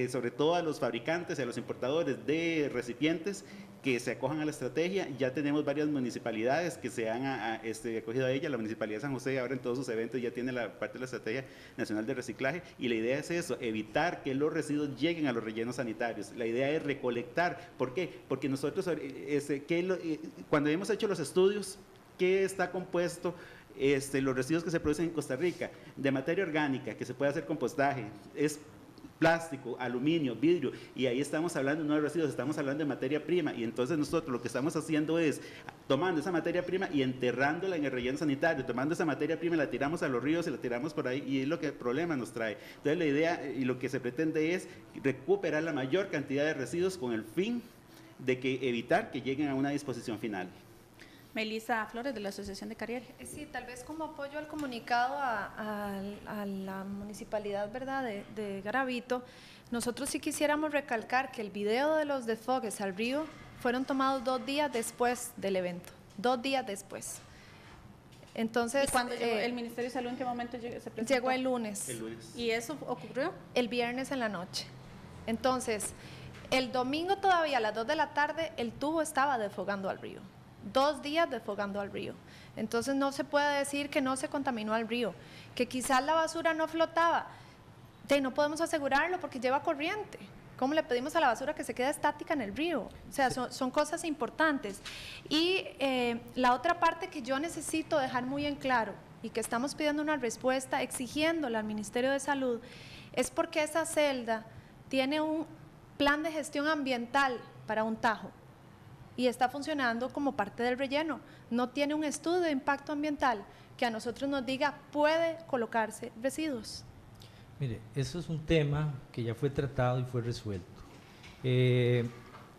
sobre todo a los fabricantes y a los importadores de recipientes que se acojan a la estrategia. Ya tenemos varias municipalidades que se han acogido a ella. La Municipalidad de San José ahora en todos sus eventos ya tiene la parte de la Estrategia Nacional de Reciclaje, y la idea es eso, evitar que los residuos lleguen a los rellenos sanitarios. La idea es recolectar. ¿Por qué? Porque nosotros cuando hemos hecho los estudios, ¿qué está compuesto? Los residuos que se producen en Costa Rica, de materia orgánica, que se puede hacer compostaje, es plástico, aluminio, vidrio, y ahí estamos hablando no de residuos, estamos hablando de materia prima. Y entonces nosotros lo que estamos haciendo es tomando esa materia prima y enterrándola en el relleno sanitario, tomando esa materia prima y la tiramos a los ríos y la tiramos por ahí, y es lo que el problema nos trae. Entonces la idea y lo que se pretende es recuperar la mayor cantidad de residuos con el fin de evitar que lleguen a una disposición final. Melissa Flores, de la Asociación de Carrier. Sí, tal vez como apoyo al comunicado a la municipalidad, ¿verdad?, de Garavito, nosotros sí quisiéramos recalcar que el video de los desfogues al río fueron tomados 2 días después del evento, 2 días después. Entonces, ¿y cuando llegó el Ministerio de Salud, en qué momento se presentó? Llegó el lunes. ¿Y eso ocurrió? El viernes en la noche. Entonces, el domingo todavía a las 2 de la tarde el tubo estaba desfogando al río. 2 días desfogando al río. Entonces no se puede decir que no se contaminó al río, que quizás la basura no flotaba. No podemos asegurarlo porque lleva corriente. ¿Cómo le pedimos a la basura que se quede estática en el río? O sea, son cosas importantes. Y la otra parte que yo necesito dejar muy en claro y que estamos pidiendo una respuesta, exigiéndola al Ministerio de Salud, es porque esa celda tiene un plan de gestión ambiental para un tajo y está funcionando como parte del relleno. No tiene un estudio de impacto ambiental que a nosotros nos diga puede colocarse residuos. Mire, eso es un tema que ya fue tratado y fue resuelto.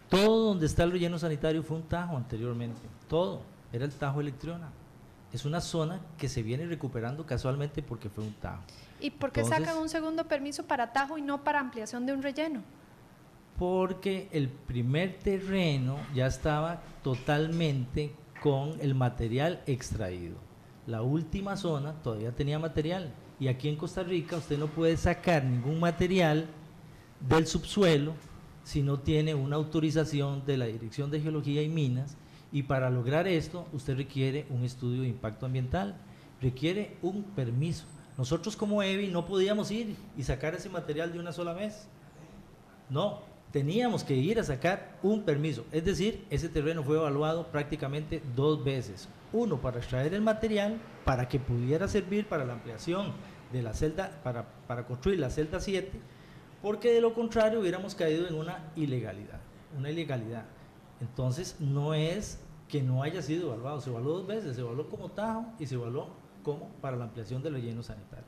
Todo donde está el relleno sanitario fue un tajo anteriormente, todo, era el tajo Electriona. Es una zona que se viene recuperando casualmente porque fue un tajo. ¿Y por qué sacan un segundo permiso para tajo y no para ampliación de un relleno? Porque el primer terreno ya estaba totalmente con el material extraído. La última zona todavía tenía material, y aquí en Costa Rica usted no puede sacar ningún material del subsuelo si no tiene una autorización de la Dirección de Geología y Minas, y para lograr esto usted requiere un estudio de impacto ambiental, requiere un permiso. Nosotros como EBI no podíamos ir y sacar ese material de una sola vez. No, teníamos que ir a sacar un permiso. Es decir, ese terreno fue evaluado prácticamente 2 veces. Uno, para extraer el material, para que pudiera servir para la ampliación de la celda, para construir la celda 7, porque de lo contrario hubiéramos caído en una ilegalidad. Entonces, no es que no haya sido evaluado, se evaluó 2 veces, se evaluó como tajo y se evaluó como para la ampliación del relleno sanitario.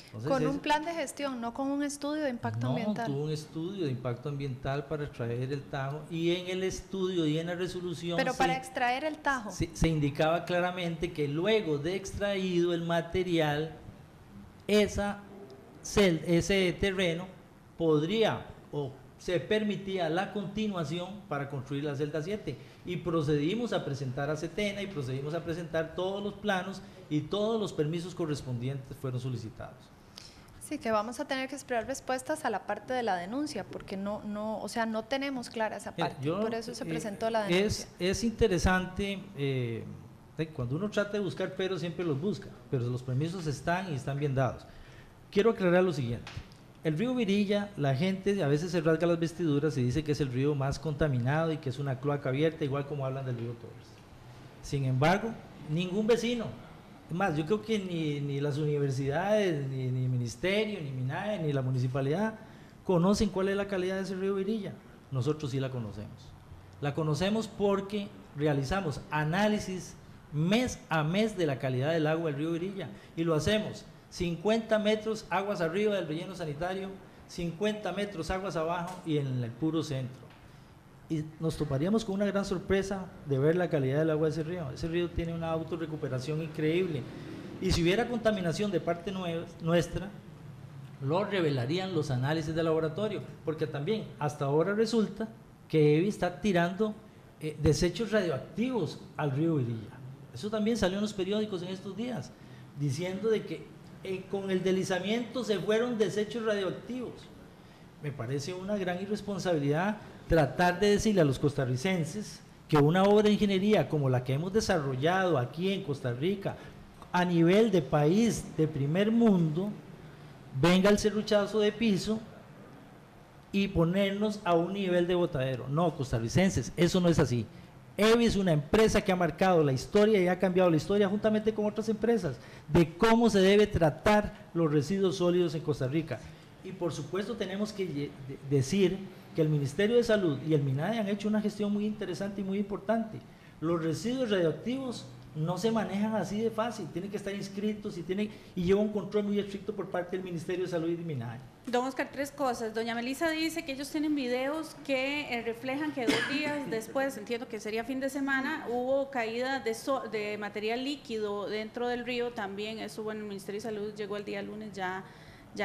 Entonces, con un plan de gestión, no con un estudio de impacto ambiental. No, tuvo un estudio de impacto ambiental para extraer el tajo, y en el estudio y en la resolución… Pero para extraer el tajo. Se indicaba claramente que luego de extraído el material, ese terreno podría o se permitía la continuación para construir la celda 7, y procedimos a presentar a CETENA y procedimos a presentar todos los planos y todos los permisos correspondientes fueron solicitados. Sí, que vamos a tener que esperar respuestas a la parte de la denuncia, porque o sea, no tenemos clara esa parte, por eso se presentó la denuncia. Es interesante, cuando uno trata de buscar peros siempre los busca, pero los permisos están y están bien dados. Quiero aclarar lo siguiente: el río Virilla, la gente a veces se rasga las vestiduras y dice que es el río más contaminado y que es una cloaca abierta, igual como hablan del río Torres. Sin embargo, ningún vecino, es más, yo creo que ni las universidades, ni el ministerio, ni MINAE, ni la municipalidad conocen cuál es la calidad de ese río Virilla. Nosotros sí la conocemos. La conocemos porque realizamos análisis mes a mes de la calidad del agua del río Virilla, y lo hacemos 50 metros aguas arriba del relleno sanitario, 50 metros aguas abajo y en el puro centro. Y nos toparíamos con una gran sorpresa de ver la calidad del agua de ese río. Ese río tiene una autorrecuperación increíble, y si hubiera contaminación de parte nuestra, lo revelarían los análisis de laboratorio, porque también hasta ahora resulta que EBI está tirando desechos radioactivos al río Virilla. Eso también salió en los periódicos en estos días, diciendo de que con el deslizamiento se fueron desechos radioactivos. Me parece una gran irresponsabilidad tratar de decirle a los costarricenses que una obra de ingeniería como la que hemos desarrollado aquí en Costa Rica, a nivel de país de primer mundo, venga el serruchazo de piso y ponernos a un nivel de botadero. No, costarricenses, eso no es así. EBI es una empresa que ha marcado la historia y ha cambiado la historia juntamente con otras empresas de cómo se debe tratar los residuos sólidos en Costa Rica. Y por supuesto tenemos que decir que el Ministerio de Salud y el MINAE han hecho una gestión muy interesante y muy importante. Los residuos radioactivos no se manejan así de fácil, tienen que estar inscritos y lleva un control muy estricto por parte del Ministerio de Salud y del MINAE. Don Oscar, 3 cosas. Doña Melissa dice que ellos tienen videos que reflejan que 2 días después, entiendo que sería fin de semana, hubo caída de material líquido dentro del río. También eso, bueno, el Ministerio de Salud llegó el día lunes, ya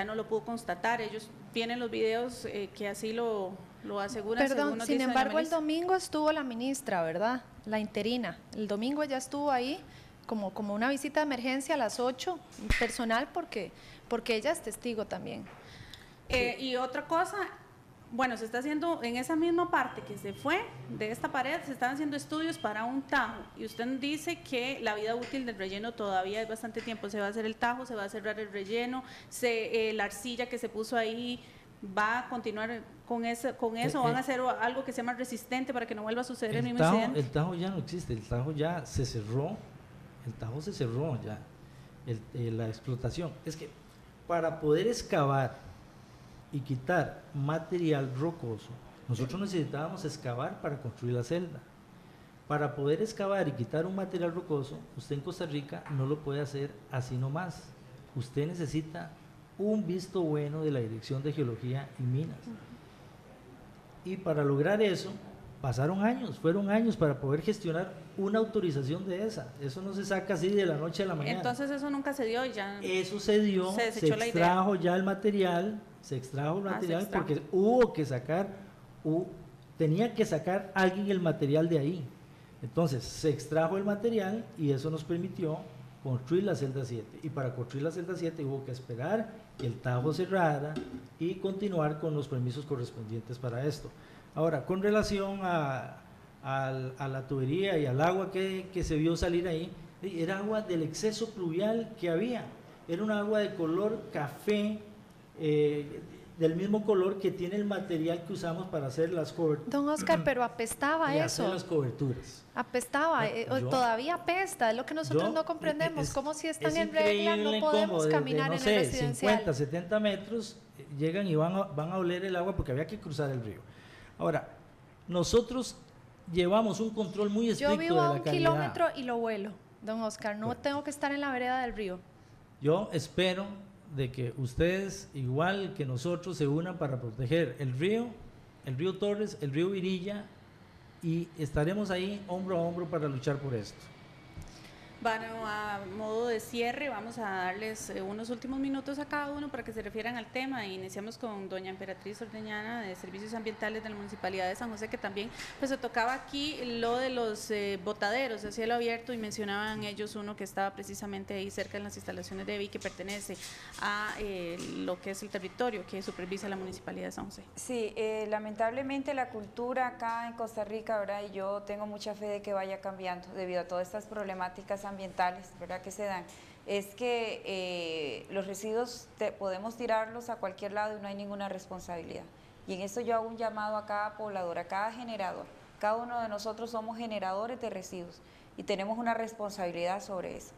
no lo pudo constatar. Ellos tienen los videos que así lo aseguran. Perdón, sin embargo, el domingo estuvo la ministra, ¿verdad? La interina. El domingo ella estuvo ahí como una visita de emergencia a las 8, personal, porque ella es testigo también. Y otra cosa, bueno, se está haciendo en esa misma parte que se fue de esta pared, se están haciendo estudios para un tajo, y usted dice que la vida útil del relleno todavía es bastante tiempo. Se va a hacer el tajo, se va a cerrar el relleno, la arcilla que se puso ahí va a continuar con eso, van a hacer algo que sea más resistente para que no vuelva a suceder el mismo incidente. El tajo ya no existe, el tajo ya se cerró, ya, la explotación. Es que para poder excavar y quitar material rocoso, nosotros necesitábamos excavar para construir la celda. Para poder excavar y quitar un material rocoso, usted en Costa Rica no lo puede hacer así nomás. Usted necesita un visto bueno de la Dirección de Geología y Minas. Y para lograr eso, fueron años para poder gestionar una autorización de esa. Eso no se saca así de la noche a la mañana. Entonces eso nunca se dio y ya… Eso se dio, se extrajo ya el material, porque hubo que tenía que sacar alguien el material de ahí. Entonces se extrajo el material y eso nos permitió construir la celda 7. Y para construir la celda 7 hubo que esperar que el tajo cerrara y continuar con los permisos correspondientes para esto. Ahora, con relación a la tubería y al agua que se vio salir ahí, era agua del exceso pluvial que había. era un agua de color café, del mismo color que tiene el material que usamos para hacer las coberturas. Don Oscar, pero apestaba y eso. hacer las coberturas. Apestaba, todavía apesta, es lo que nosotros no comprendemos, como si están en regla no podemos caminar en el residencial. 50, 70 metros, llegan y van a oler el agua porque había que cruzar el río. Ahora, nosotros llevamos un control muy estricto de la calidad. Yo vivo a 1 kilómetro y lo vuelo, don Oscar, no tengo que estar en la vereda del río. Yo espero de que ustedes, igual que nosotros, se unan para proteger el río Torres, el río Virilla, y estaremos ahí hombro a hombro para luchar por esto. Bueno, a modo de cierre, vamos a darles unos últimos minutos a cada uno para que se refieran al tema. Iniciamos con doña Emperatriz Ordeñana, de Servicios Ambientales de la Municipalidad de San José, que también pues se tocaba aquí lo de los botaderos de cielo abierto, y mencionaban ellos uno que estaba precisamente ahí cerca de las instalaciones de EBI, que pertenece a lo que es el territorio que supervisa la Municipalidad de San José. Sí, lamentablemente la cultura acá en Costa Rica, ¿verdad? Y yo tengo mucha fe de que vaya cambiando debido a todas estas problemáticas ambientales, ¿verdad?, que se dan, es que los residuos podemos tirarlos a cualquier lado y no hay ninguna responsabilidad. Y en esto yo hago un llamado a cada poblador, a cada generador. Cada uno de nosotros somos generadores de residuos y tenemos una responsabilidad sobre eso.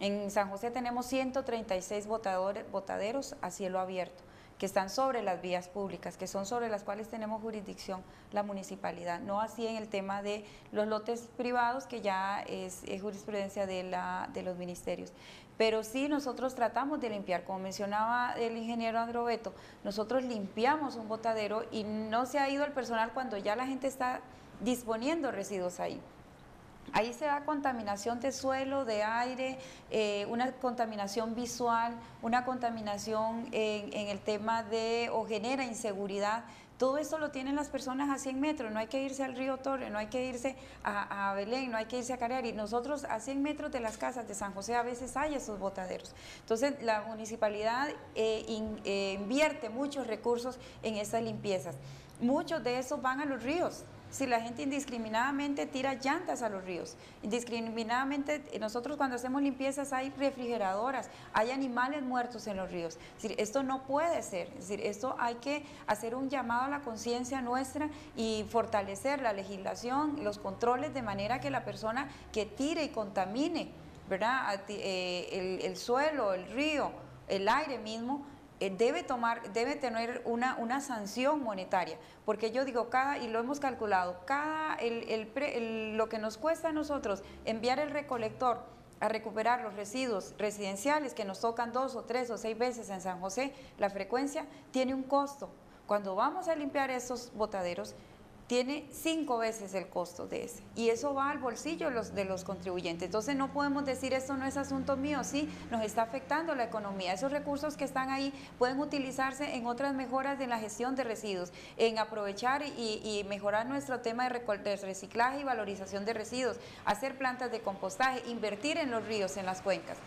En San José tenemos 136 botaderos a cielo abierto, que están sobre las vías públicas, que son sobre las cuales tenemos jurisdicción la municipalidad, no así en el tema de los lotes privados, que ya es jurisprudencia de los ministerios. Pero sí nosotros tratamos de limpiar, como mencionaba el ingeniero Androveto, nosotros limpiamos un botadero y no se ha ido el personal cuando ya la gente está disponiendo residuos ahí. Ahí se da contaminación de suelo, de aire, una contaminación visual, una contaminación en el tema o genera inseguridad. Todo esto lo tienen las personas a 100 metros, no hay que irse al río Torre, no hay que irse a Belén, no hay que irse a Careari. Nosotros a 100 metros de las casas de San José a veces hay esos botaderos. Entonces la municipalidad invierte muchos recursos en esas limpiezas. Muchos de esos van a los ríos. Si la gente indiscriminadamente tira llantas a los ríos, indiscriminadamente, nosotros cuando hacemos limpiezas hay refrigeradoras, hay animales muertos en los ríos. Es decir, esto no puede ser, es decir, esto hay que hacer un llamado a la conciencia nuestra y fortalecer la legislación, los controles, de manera que la persona que tire y contamine, ¿verdad?, el suelo, el río, el aire mismo, debe tener una sanción monetaria, porque yo digo, y lo hemos calculado, lo que nos cuesta a nosotros enviar el recolector a recuperar los residuos residenciales, que nos tocan 2 o 3 o 6 veces en San José, la frecuencia tiene un costo. Cuando vamos a limpiar esos botaderos, tiene 5 veces el costo de ese, y eso va al bolsillo de los contribuyentes. Entonces no podemos decir esto no es asunto mío, sí, nos está afectando la economía. Esos recursos que están ahí pueden utilizarse en otras mejoras de la gestión de residuos, en aprovechar y mejorar nuestro tema de reciclaje y valorización de residuos, hacer plantas de compostaje, invertir en los ríos, en las cuencas.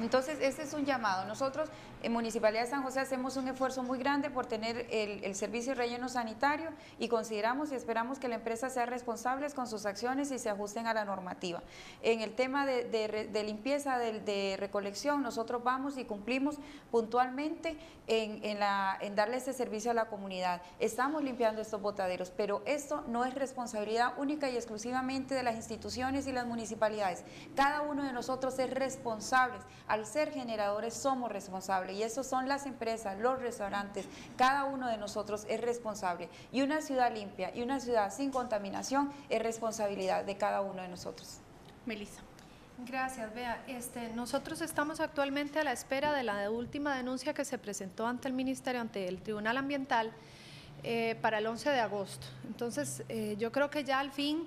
Entonces, este es un llamado. Nosotros, en Municipalidad de San José, hacemos un esfuerzo muy grande por tener el servicio de relleno sanitario, y consideramos y esperamos que la empresa sea responsable con sus acciones y se ajusten a la normativa. En el tema de limpieza, de recolección, nosotros vamos y cumplimos puntualmente en darle ese servicio a la comunidad. Estamos limpiando estos botaderos, pero esto no es responsabilidad única y exclusivamente de las instituciones y las municipalidades. Cada uno de nosotros es responsable. Al ser generadores somos responsables, y eso son las empresas, los restaurantes, cada uno de nosotros es responsable. Y una ciudad limpia y una ciudad sin contaminación es responsabilidad de cada uno de nosotros. Melissa. Gracias, Bea. Nosotros estamos actualmente a la espera de la última denuncia que se presentó ante el Ministerio, ante el Tribunal Ambiental, para el 11 de agosto. Entonces, yo creo que ya al fin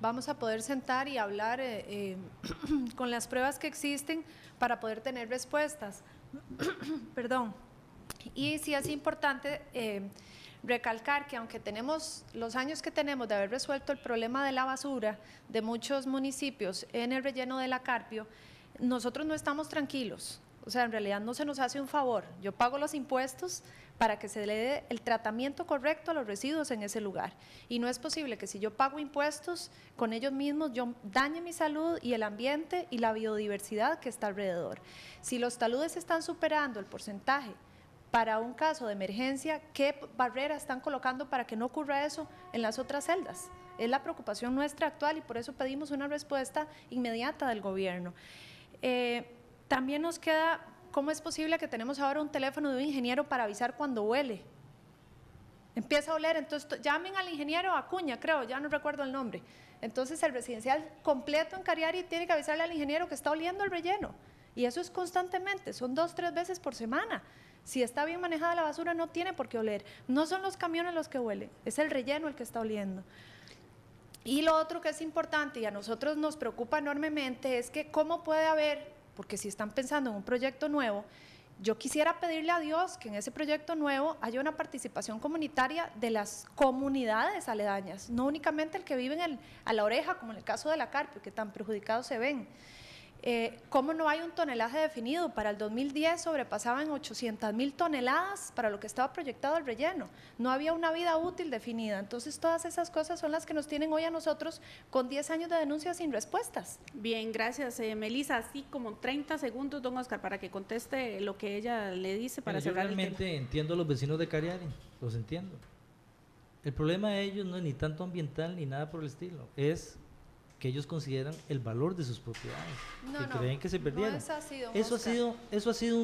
vamos a poder sentar y hablar con las pruebas que existen para poder tener respuestas. Perdón. Y sí es importante recalcar que aunque tenemos los años que tenemos de haber resuelto el problema de la basura de muchos municipios en el relleno de la Carpio, nosotros no estamos tranquilos. O sea, en realidad no se nos hace un favor. Yo pago los impuestos para que se le dé el tratamiento correcto a los residuos en ese lugar. Y no es posible que si yo pago impuestos, con ellos mismos yo dañe mi salud y el ambiente y la biodiversidad que está alrededor. Si los taludes están superando el porcentaje para un caso de emergencia, ¿qué barreras están colocando para que no ocurra eso en las otras celdas? Es la preocupación nuestra actual y por eso pedimos una respuesta inmediata del gobierno. También nos queda, ¿cómo es posible que tenemos ahora un teléfono de un ingeniero para avisar cuando huele? Empieza a oler, entonces llamen al ingeniero Acuña, creo, ya no recuerdo el nombre. Entonces el residencial completo en Cariari tiene que avisarle al ingeniero que está oliendo el relleno. Y eso es constantemente, son 2 o 3 veces por semana. Si está bien manejada la basura no tiene por qué oler. No son los camiones los que huelen, es el relleno el que está oliendo. Y lo otro que es importante y a nosotros nos preocupa enormemente es que cómo puede haber, porque si están pensando en un proyecto nuevo, yo quisiera pedirle a Dios que en ese proyecto nuevo haya una participación comunitaria de las comunidades aledañas, no únicamente el que vive a la oreja, como en el caso de la Carpio, que tan perjudicados se ven. ¿Cómo no hay un tonelaje definido? Para el 2010 sobrepasaban 800.000 toneladas para lo que estaba proyectado el relleno. No había una vida útil definida. Entonces, todas esas cosas son las que nos tienen hoy a nosotros con 10 años de denuncias sin respuestas. Bien, gracias, Melissa. Así como 30 segundos, don Oscar, para que conteste lo que ella le dice para cerrar el tema. Yo realmente entiendo a los vecinos de Cariari, los entiendo. El problema de ellos no es ni tanto ambiental ni nada por el estilo, es que ellos consideran el valor de sus propiedades, creen que se perdieron. No es así, don eso ha sido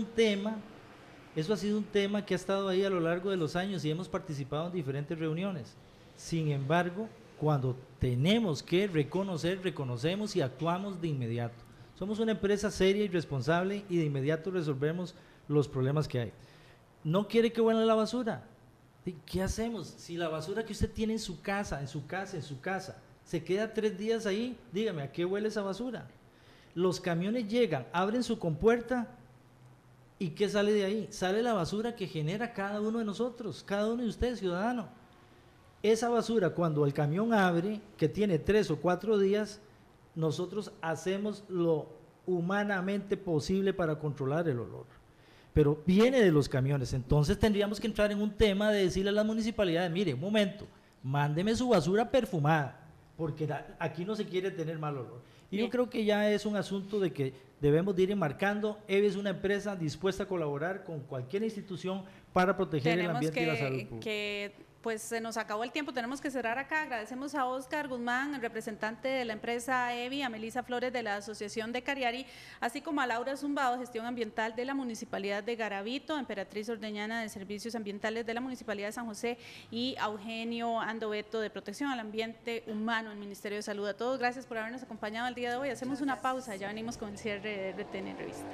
un tema que ha estado ahí a lo largo de los años y hemos participado en diferentes reuniones. Sin embargo, cuando tenemos que reconocer, reconocemos y actuamos de inmediato. Somos una empresa seria y responsable y de inmediato resolvemos los problemas que hay. ¿No quiere que huela la basura? ¿Qué hacemos? Si la basura que usted tiene en su casa, se queda 3 días ahí, dígame, ¿a qué huele esa basura? Los camiones llegan, abren su compuerta y ¿qué sale de ahí? Sale la basura que genera cada uno de nosotros, cada uno de ustedes, ciudadano. Esa basura, cuando el camión abre, que tiene 3 o 4 días, nosotros hacemos lo humanamente posible para controlar el olor. Pero viene de los camiones, entonces tendríamos que entrar en un tema de decirle a las municipalidades, mire, un momento, mándeme su basura perfumada, porque aquí no se quiere tener mal olor. Y yo creo que ya es un asunto de que debemos de ir enmarcando. EVE es una empresa dispuesta a colaborar con cualquier institución para proteger el ambiente y la salud pública. Pues se nos acabó el tiempo, tenemos que cerrar acá. Agradecemos a Oscar Guzmán, el representante de la empresa EVE, a Melissa Flores de la Asociación de Cariari, así como a Laura Zumbado, Gestión Ambiental de la Municipalidad de Garavito, Emperatriz Ordeñana de Servicios Ambientales de la Municipalidad de San José y a Eugenio Andoveto de Protección al Ambiente Humano, el Ministerio de Salud. A todos, gracias por habernos acompañado el día de hoy. Hacemos una pausa, ya venimos con el cierre de RTN Revista.